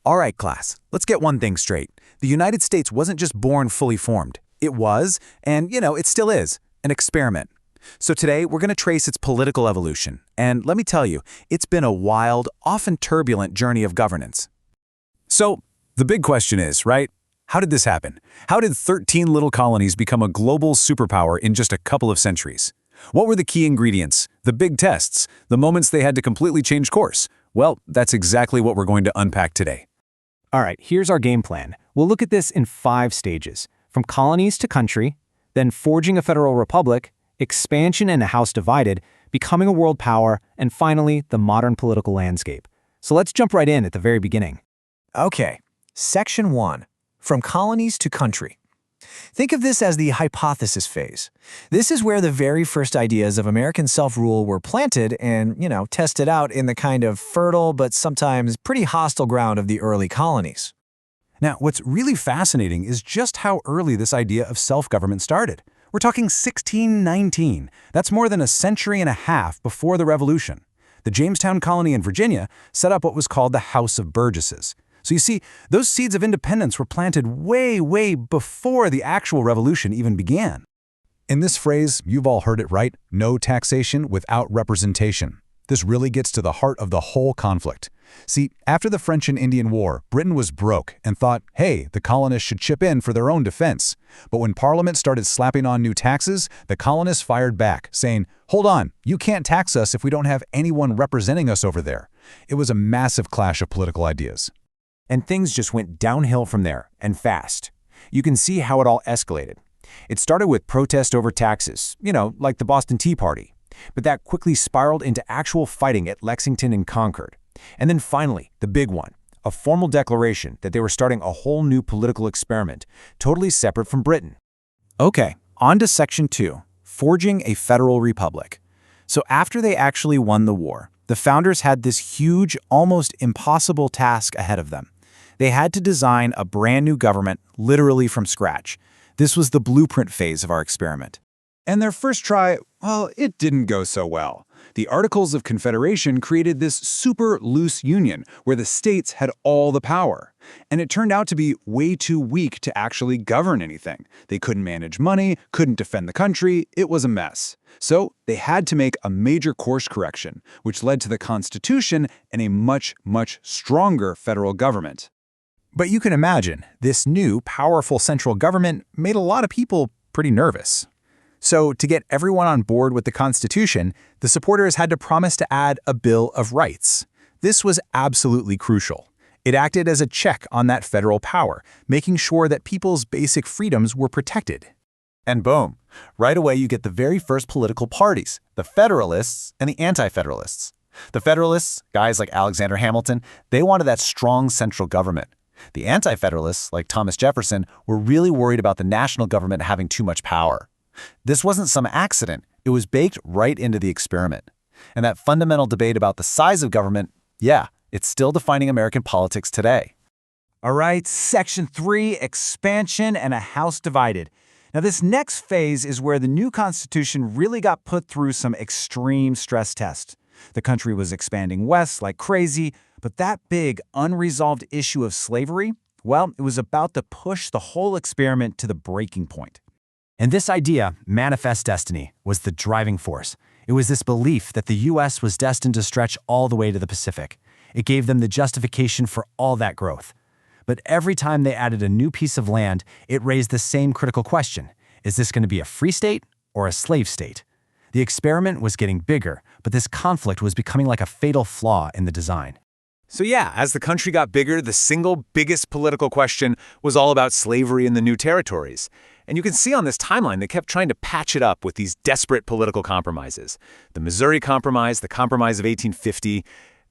All right, class, let's get one thing straight. The United States wasn't just born fully formed. It was, and it still is, an experiment. So today, we're going to trace its political evolution. And let me tell you, it's been a wild, often turbulent journey of governance. So, the big question is, right? How did this happen? How did 13 little colonies become a global superpower in just a couple of centuries? What were the key ingredients, the big tests, the moments they had to completely change course? Well, that's exactly what we're going to unpack today. All right, here's our game plan. We'll look at this in 5 stages, from colonies to country, then forging a federal republic, expansion and a house divided, becoming a world power, and finally, the modern political landscape. So let's jump right in at the very beginning. Okay, Section 1, from colonies to country. Think of this as the hypothesis phase. This is where the very first ideas of American self-rule were planted and, tested out in the kind of fertile but sometimes pretty hostile ground of the early colonies. Now, what's really fascinating is just how early this idea of self-government started. We're talking 1619. That's more than a century and a half before the Revolution. The Jamestown colony in Virginia set up what was called the House of Burgesses. So you see, those seeds of independence were planted way, way before the actual revolution even began. In this phrase, you've all heard it right, no taxation without representation. This really gets to the heart of the whole conflict. See, after the French and Indian War, Britain was broke and thought, hey, the colonists should chip in for their own defense. But when Parliament started slapping on new taxes, the colonists fired back, saying, hold on, you can't tax us if we don't have anyone representing us over there. It was a massive clash of political ideas. And things just went downhill from there, and fast. You can see how it all escalated. It started with protest over taxes, like the Boston Tea Party. But that quickly spiraled into actual fighting at Lexington and Concord. And then finally, the big one, a formal declaration that they were starting a whole new political experiment, totally separate from Britain. Okay, on to Section 2, forging a federal republic. So after they actually won the war, the founders had this huge, almost impossible task ahead of them. They had to design a brand new government literally from scratch. This was the blueprint phase of our experiment. And their first try, well, it didn't go so well. The Articles of Confederation created this super loose union where the states had all the power. And it turned out to be way too weak to actually govern anything. They couldn't manage money, couldn't defend the country, it was a mess. So they had to make a major course correction, which led to the Constitution and a much, much stronger federal government. But you can imagine, this new, powerful central government made a lot of people pretty nervous. So to get everyone on board with the Constitution, the supporters had to promise to add a Bill of Rights. This was absolutely crucial. It acted as a check on that federal power, making sure that people's basic freedoms were protected. And boom, right away you get the very first political parties, the Federalists and the Anti-Federalists. The Federalists, guys like Alexander Hamilton, they wanted that strong central government. The Anti-Federalists, like Thomas Jefferson, were really worried about the national government having too much power. This wasn't some accident, it was baked right into the experiment. And that fundamental debate about the size of government, it's still defining American politics today. All right, Section 3, expansion and a house divided. Now this next phase is where the new Constitution really got put through some extreme stress tests. The country was expanding west like crazy, but that big, unresolved issue of slavery, well, it was about to push the whole experiment to the breaking point. And this idea, manifest destiny, was the driving force. It was this belief that the U.S. was destined to stretch all the way to the Pacific. It gave them the justification for all that growth. But every time they added a new piece of land, it raised the same critical question. Is this going to be a free state or a slave state? The experiment was getting bigger, but this conflict was becoming like a fatal flaw in the design. So as the country got bigger, the single biggest political question was all about slavery in the new territories. And you can see on this timeline they kept trying to patch it up with these desperate political compromises. The Missouri Compromise, the Compromise of 1850,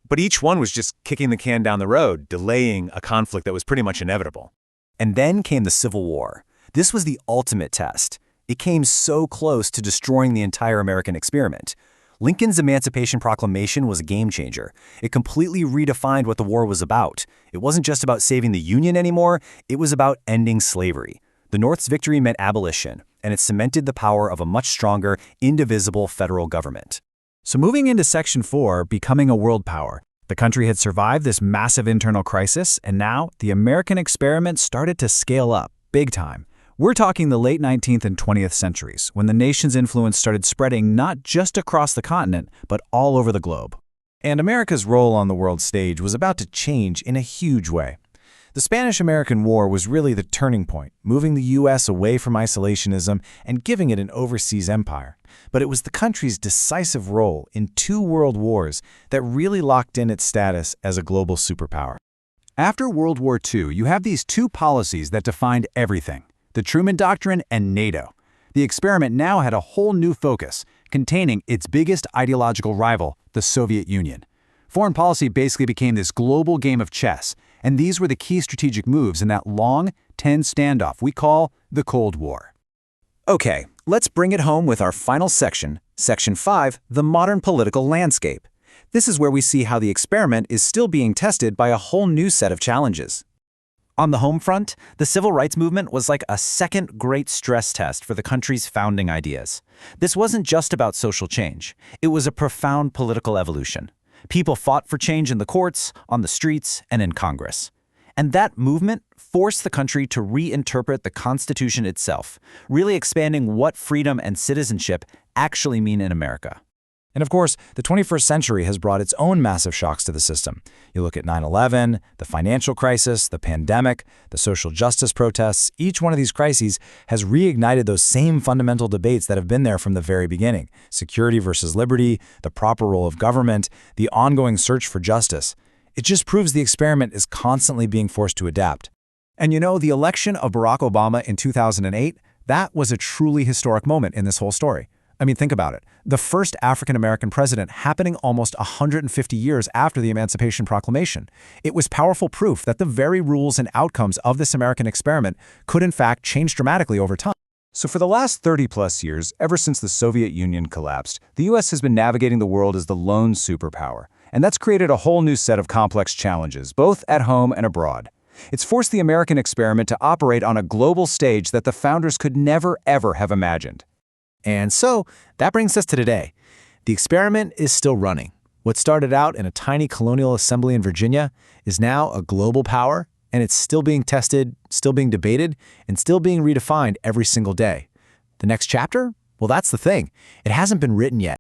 but each one was just kicking the can down the road, delaying a conflict that was pretty much inevitable. And then came the Civil War. This was the ultimate test. It came so close to destroying the entire American experiment. Lincoln's Emancipation Proclamation was a game changer. It completely redefined what the war was about. It wasn't just about saving the Union anymore, it was about ending slavery. The North's victory meant abolition, and it cemented the power of a much stronger, indivisible federal government. So moving into Section 4, becoming a world power, The country had survived this massive internal crisis, and now the American experiment started to scale up, big time. We're talking the late 19th and 20th centuries, when the nation's influence started spreading not just across the continent, but all over the globe. And America's role on the world stage was about to change in a huge way. The Spanish-American War was really the turning point, moving the U.S. away from isolationism and giving it an overseas empire. But it was the country's decisive role in 2 world wars that really locked in its status as a global superpower. After World War II, you have these 2 policies that defined everything: the Truman Doctrine and NATO. The experiment now had a whole new focus, containing its biggest ideological rival, the Soviet Union. Foreign policy basically became this global game of chess, and these were the key strategic moves in that long, tense standoff we call the Cold War. Okay, let's bring it home with our final section, Section 5, the modern political landscape. This is where we see how the experiment is still being tested by a whole new set of challenges. On the home front, the civil rights movement was like a second great stress test for the country's founding ideas. This wasn't just about social change. It was a profound political evolution. People fought for change in the courts, on the streets, and in Congress. And that movement forced the country to reinterpret the Constitution itself, really expanding what freedom and citizenship actually mean in America. And of course, the 21st century has brought its own massive shocks to the system. You look at 9/11, the financial crisis, the pandemic, the social justice protests. Each one of these crises has reignited those same fundamental debates that have been there from the very beginning: security versus liberty, the proper role of government, the ongoing search for justice. It just proves the experiment is constantly being forced to adapt. And you know, the election of Barack Obama in 2008, that was a truly historic moment in this whole story. I mean, think about it. The first African-American president happening almost 150 years after the Emancipation Proclamation. It was powerful proof that the very rules and outcomes of this American experiment could in fact change dramatically over time. So for the last 30-plus years, ever since the Soviet Union collapsed, the U.S. has been navigating the world as the lone superpower. And that's created a whole new set of complex challenges, both at home and abroad. It's forced the American experiment to operate on a global stage that the founders could never, ever have imagined. And so, that brings us to today. The experiment is still running. What started out in a tiny colonial assembly in Virginia is now a global power, and it's still being tested, still being debated, and still being redefined every single day. The next chapter? Well, that's the thing. It hasn't been written yet.